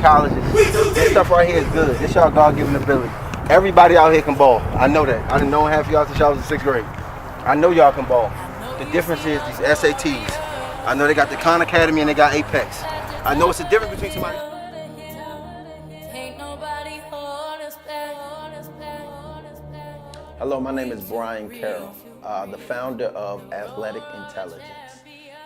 colleges. This stuff right here is good. This y'all God-given ability. Everybody out here can ball. I know that. I done known half of y'all since y'all was in 6th grade. I know y'all can ball. The difference is these SATs. I know they got the Khan Academy and they got Apex. I know it's a difference between somebody. Hello, my name is Bryan Carroll, the founder of Athletic Intelligence.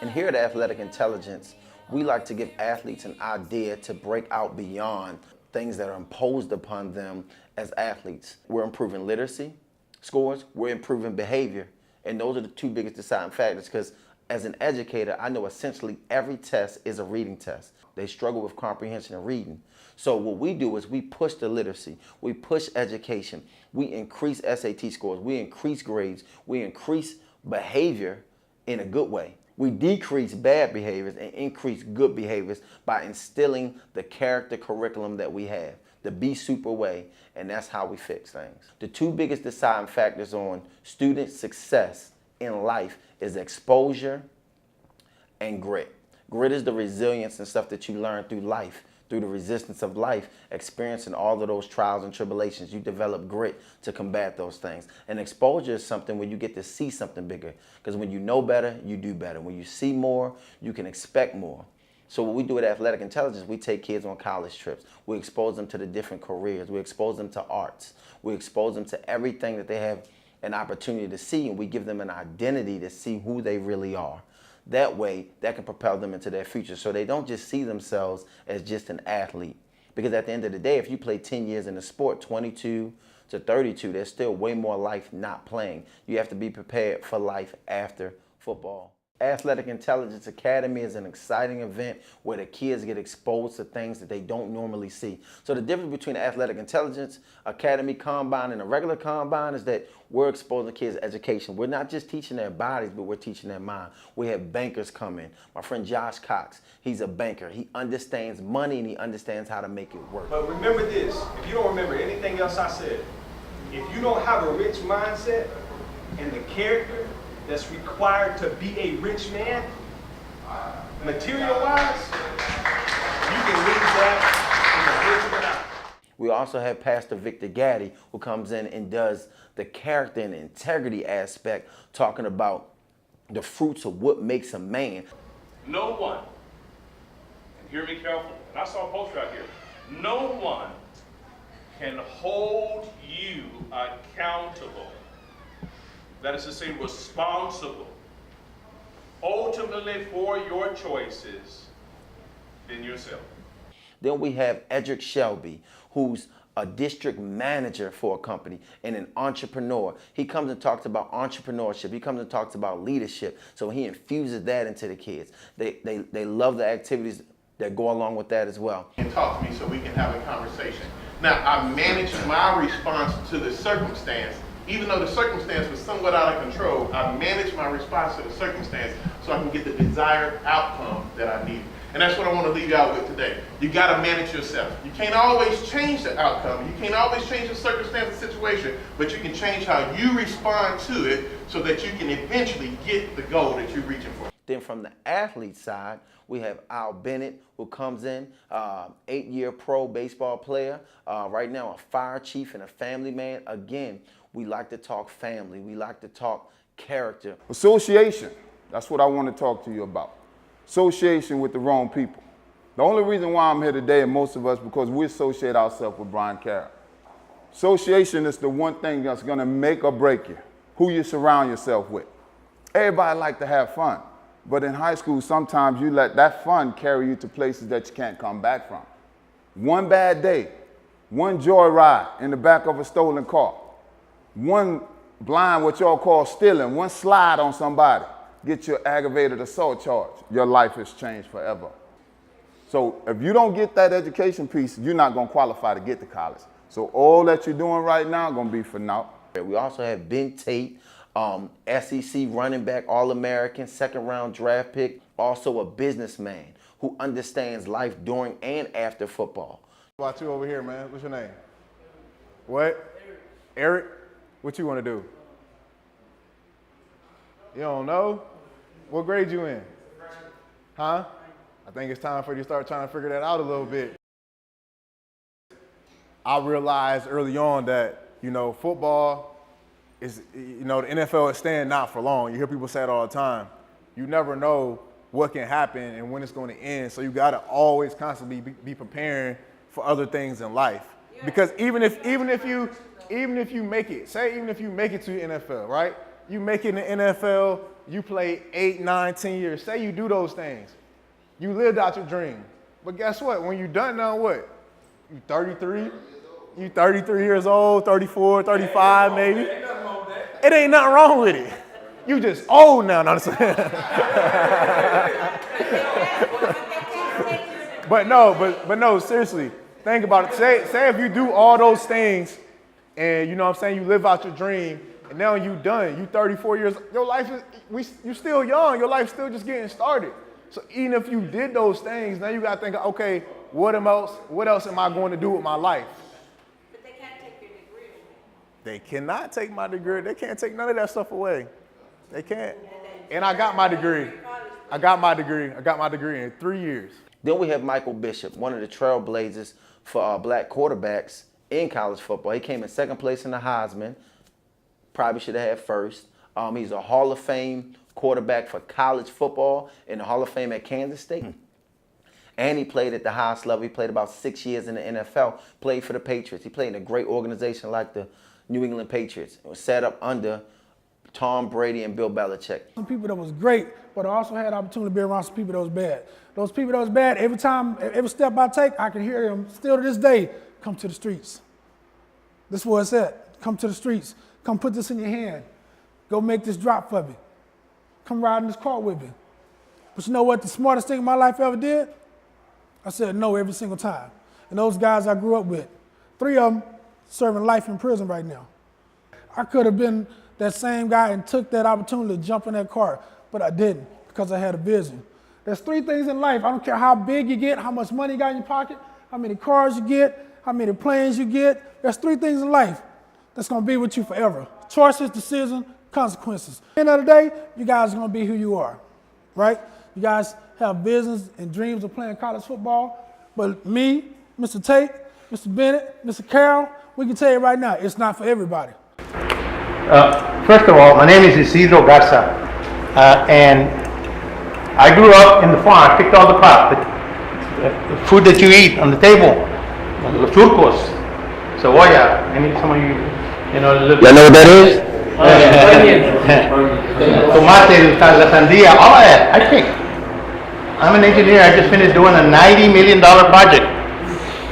And here at Athletic Intelligence, we like to give athletes an idea to break out beyond things that are imposed upon them as athletes. We're improving literacy scores, we're improving behavior, and those are the two biggest deciding factors, because as an educator, I know essentially every test is a reading test. They struggle with comprehension and reading. So what we do is we push the literacy, we push education, we increase SAT scores, we increase grades, we increase behavior in a good way. We decrease bad behaviors and increase good behaviors by instilling the character curriculum that we have, the Be Super way, and that's how we fix things. The two biggest deciding factors on student success in life is exposure and grit. Grit is the resilience and stuff that you learn through life, through the resistance of life, experiencing all of those trials and tribulations. You develop grit to combat those things. And exposure is something where you get to see something bigger, because when you know better, you do better. When you see more, you can expect more. So what we do at Athletic Intelligence, we take kids on college trips. We expose them to the different careers. We expose them to arts. We expose them to everything that they have an opportunity to see, and we give them an identity to see who they really are. That way, that can propel them into their future, so they don't just see themselves as just an athlete. Because at the end of the day, if you play 10 years in the sport, 22 to 32, there's still way more life not playing. You have to be prepared for life after football. Athletic Intelligence Academy is an exciting event where the kids get exposed to things that they don't normally see. So the difference between the Athletic Intelligence Academy Combine and a regular Combine is that we're exposing kids to education. We're not just teaching their bodies, but we're teaching their mind. We have bankers come in. My friend Josh Cox, he's a banker. He understands money and he understands how to make it work. But remember this, if you don't remember anything else I said, if you don't have a rich mindset and the character that's required to be a rich man, material-wise, you can lose that in the blink of an eye. We also have Pastor Victor Gaddy, who comes in and does the character and integrity aspect, talking about the fruits of what makes a man. No one, and hear me carefully, and I saw a poster out here, no one can hold you accountable. That is to say, responsible, ultimately for your choices, than yourself. Then we have Edric Shelby, who's a district manager for a company and an entrepreneur. He comes and talks about entrepreneurship. He comes and talks about leadership. So he infuses that into the kids. They love the activities that go along with that as well. And talk to me so we can have a conversation. Now, I manage my response to the circumstance. Even though the circumstance was somewhat out of control, I manage my response to the circumstance so I can get the desired outcome that I need. And that's what I want to leave you out with today. You got to manage yourself. You can't always change the outcome. You can't always change the circumstance and situation, but you can change how you respond to it so that you can eventually get the goal that you're reaching for. Then from the athlete side, we have Al Bennett, who comes in, 8-year pro baseball player, right now a fire chief and a family man. Again, we like to talk family. We like to talk character. Association, that's what I want to talk to you about. Association with the wrong people. The only reason why I'm here today, and most of us, because we associate ourselves with Bryan Carroll. Association is the one thing that's going to make or break you, who you surround yourself with. Everybody like to have fun, but in high school, sometimes you let that fun carry you to places that you can't come back from. One bad day, one joyride in the back of a stolen car, one blind, what y'all call stealing, one slide on somebody, get your aggravated assault charge. Your life has changed forever. So if you don't get that education piece, you're not going to qualify to get to college. So all that you're doing right now is going to be for naught. We also have Ben Tate, SEC running back, All-American, second-round draft pick, also a businessman who understands life during and after football. How about you over here, man? What's your name? What? Eric? What you want to do? You don't know? What grade you in? Huh? I think it's time for you to start trying to figure that out a little bit. I realized early on that, you know, football is, you know, the NFL is staying not for long. You hear people say it all the time. You never know what can happen and when it's going to end. So you got to always constantly be preparing for other things in life. Because even if you make it, say even if you make it to the NFL, right? You make it in the NFL, you play 8, 9, 10 years. Say you do those things. You lived out your dream. But guess what? When you're done now, what? You 33? You 33 years old, 34, 35 maybe. It ain't nothing wrong with it. You just old now, not But no, seriously, think about it. Say if you do all those things and, you know what I'm saying, you live out your dream and now you done, you 34 years, your life is, you still young, your life's still just getting started. So even if you did those things, now you gotta think, okay, what else am I going to do with my life? But they can't take your degree away. They cannot take my degree. They can't take none of that stuff away. They can't. And I got my degree. I got my degree in 3 years. Then we have Michael Bishop, one of the trailblazers for black quarterbacks in college football. He came in second place in the Heisman. Probably should have had first. He's a Hall of Fame quarterback for college football in the Hall of Fame at Kansas State. And he played at the highest level. He played about 6 years in the NFL, played for the Patriots. He played in a great organization like the New England Patriots. It was set up under Tom Brady and Bill Belichick. Some people that was great, but I also had the opportunity to be around some people that was bad. Those people that was bad, every step I take, I can hear them still to this day, come to the streets. This is where it's at. Come to the streets. Come put this in your hand. Go make this drop for me. Come ride in this car with me. But you know what the smartest thing in my life ever did? I said no every single time. And those guys I grew up with, 3 of them serving life in prison right now. I could have been that same guy and took that opportunity to jump in that car, but I didn't because I had a vision. There's 3 things in life. I don't care how big you get, how much money you got in your pocket, how many cars you get, how many planes you get. There's 3 things in life that's gonna be with you forever. Choices, decisions, consequences. At the end of the day, you guys are gonna be who you are, right? You guys have visions and dreams of playing college football, but me, Mr. Tate, Mr. Bennett, Mr. Carroll, we can tell you right now, it's not for everybody. First of all, my name is Isidro Garza, and I grew up in the farm. I picked all the crop, the food that you eat on the table, los surcos, cebolla. Maybe some of you, you know what that is? Tomate, la sandía, all of that. I picked. I'm an engineer. I just finished doing a $90 million project.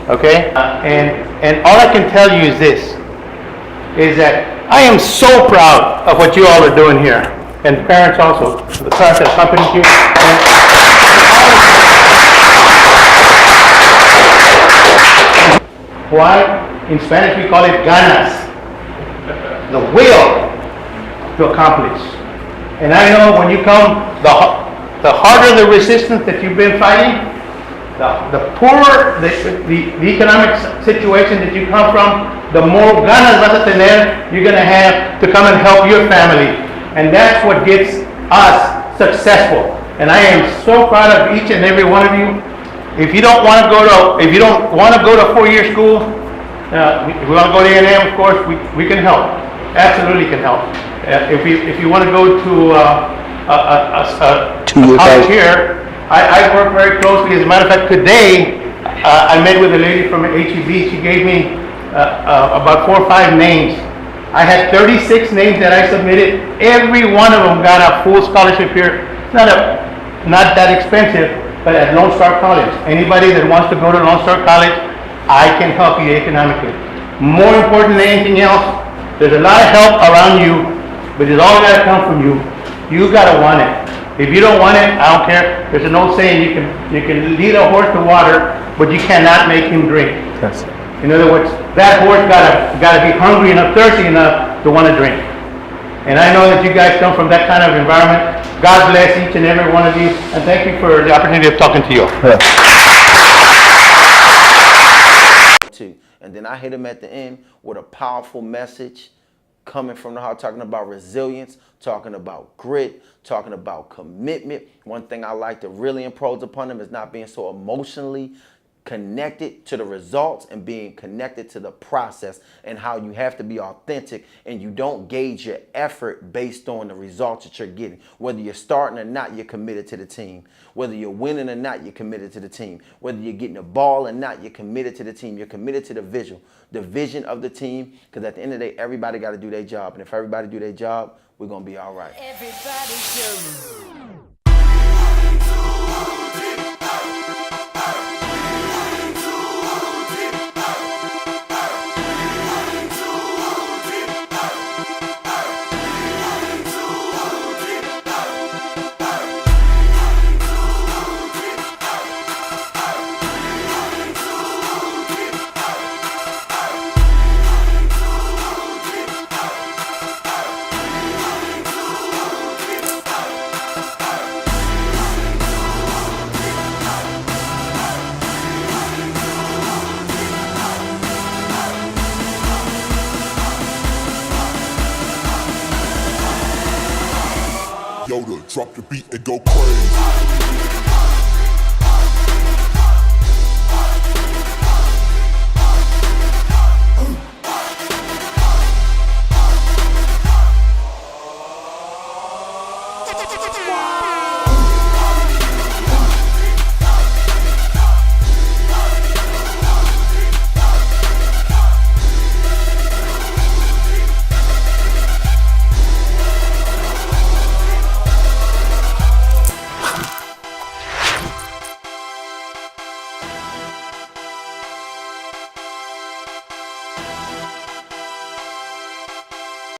Okay, and all I can tell you is this: is that I am so proud of what you all are doing here, and the parents also, the parents that accompanied you. Why? In Spanish we call it ganas, the will to accomplish. And I know when you come, the harder the resistance that you've been fighting, the poorer the economic situation that you come from, the more ganas vas a tener you're going to have to come and help your family. And that's what gets us successful. And I am so proud of each and every one of you. If you don't want to go to 4-year school, if we want to go to A&M, of course, we can help. Absolutely can help. If you want to go to a college here, I work very closely. As a matter of fact, today I met with a lady from HEB. She gave me about 4 or 5 names. I had 36 names that I submitted. Every one of them got a full scholarship here. It's not that expensive, but at Lone Star College. Anybody that wants to go to Lone Star College, I can help you economically. More important than anything else, there's a lot of help around you, but it's all got to come from you. You got to want it. If you don't want it, I don't care. There's an old saying, you can lead a horse to water, but you cannot make him drink. That's it. In other words, that horse gotta be hungry enough, thirsty enough to want to drink. And I know that you guys come from that kind of environment. God bless each and every one of you, and thank you for the opportunity of talking to you. And then I hit him at the end with a powerful message coming from the heart, talking about resilience, talking about grit, talking about commitment. One thing I like to really impose upon him is not being so emotionally connected to the results and being connected to the process, and how you have to be authentic and you don't gauge your effort based on the results that you're getting. Whether you're starting or not, you're committed to the team. Whether you're winning or not, you're committed to the team. Whether you're getting the ball or not, you're committed to the team. You're committed to the vision of the team, because at the end of the day, everybody got to do their job. And if everybody do their job, we're going to be all right. Everybody shows. Yoda, drop the beat and go crazy. Wow.